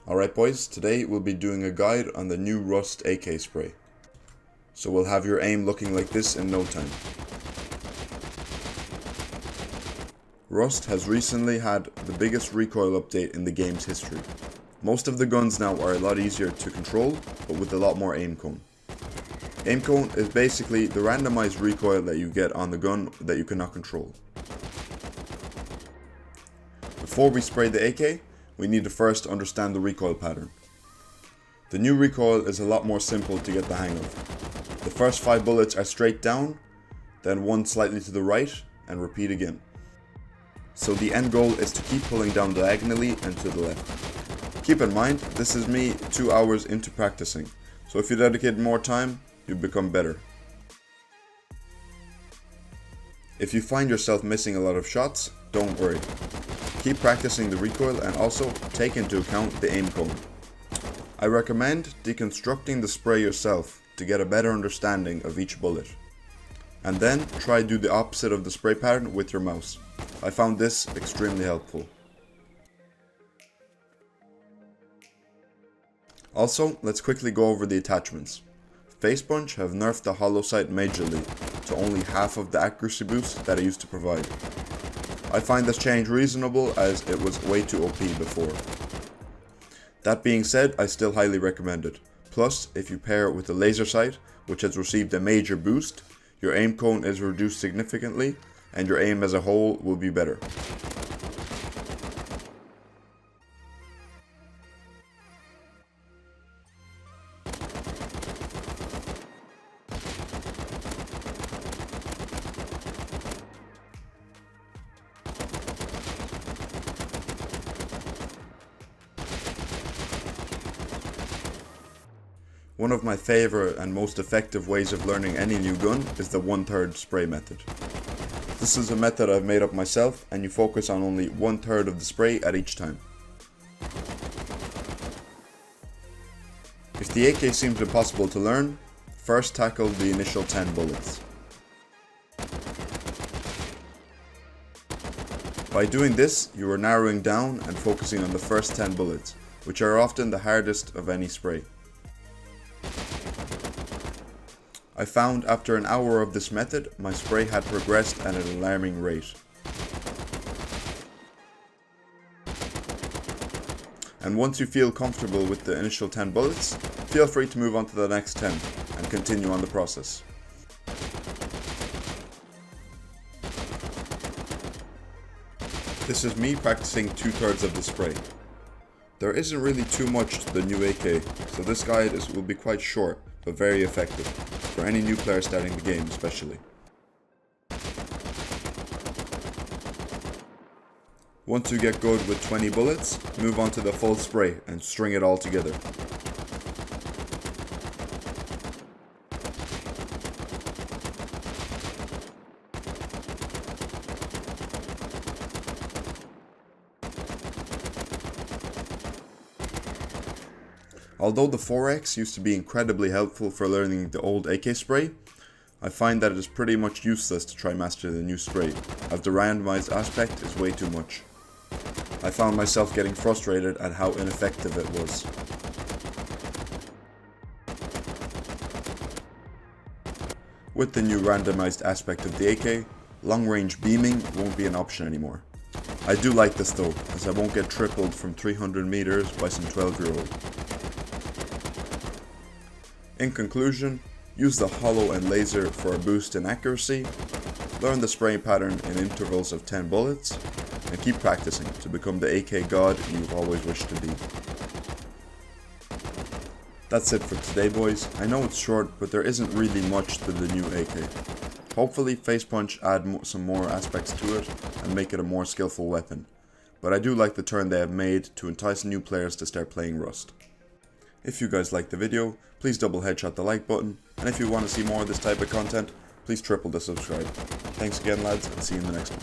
Alright boys, today we'll be doing a guide on the new Rust AK spray. So we'll have your aim looking like this in no time. Rust has recently had the biggest recoil update in the game's history. Most of the guns now are a lot easier to control, but with a lot more aim cone. Aim cone is basically the randomized recoil that you get on the gun that you cannot control. Before we spray the AK, we need to first understand the recoil pattern. The new recoil is a lot more simple to get the hang of. The first 5 bullets are straight down, then one slightly to the right, and repeat again. So the end goal is to keep pulling down diagonally and to the left. Keep in mind, this is me 2 hours into practicing, so if you dedicate more time, you become better. If you find yourself missing a lot of shots, don't worry. Keep practicing the recoil and also take into account the aim cone. I recommend deconstructing the spray yourself to get a better understanding of each bullet. And then try do the opposite of the spray pattern with your mouse. I found this extremely helpful. Also, let's quickly go over the attachments. Facepunch have nerfed the hollow sight majorly to only half of the accuracy boost that it used to provide. I find this change reasonable as it was way too OP before. That being said, I still highly recommend it. Plus, if you pair it with the laser sight, which has received a major boost, your aim cone is reduced significantly and your aim as a whole will be better. One of my favorite and most effective ways of learning any new gun is the 1/3 spray method. This is a method I've made up myself and you focus on only 1/3 of the spray at each time. If the AK seems impossible to learn, first tackle the initial 10 bullets. By doing this, you are narrowing down and focusing on the first 10 bullets, which are often the hardest of any spray. I found after an hour of this method, my spray had progressed at an alarming rate. And once you feel comfortable with the initial 10 bullets, feel free to move on to the next 10 and continue on the process. This is me practicing 2/3 of the spray. There isn't really too much to the new AK, so this guide will be quite short, but very effective, for any new player starting the game especially. Once you get good with 20 bullets, move on to the full spray and string it all together. Although the 4x used to be incredibly helpful for learning the old AK spray, I find that it is pretty much useless to try master the new spray, as the randomized aspect is way too much. I found myself getting frustrated at how ineffective it was. With the new randomized aspect of the AK, long range beaming won't be an option anymore. I do like this though, as I won't get tripled from 300 meters by some 12-year-old. In conclusion, use the hollow and laser for a boost in accuracy, learn the spray pattern in intervals of 10 bullets, and keep practicing to become the AK god you've always wished to be. That's it for today boys. I know it's short, but there isn't really much to the new AK. Hopefully Facepunch add some more aspects to it and make it a more skillful weapon, but I do like the turn they have made to entice new players to start playing Rust. If you guys liked the video, please double headshot the like button, and if you want to see more of this type of content, please triple the subscribe. Thanks again lads, and see you in the next one.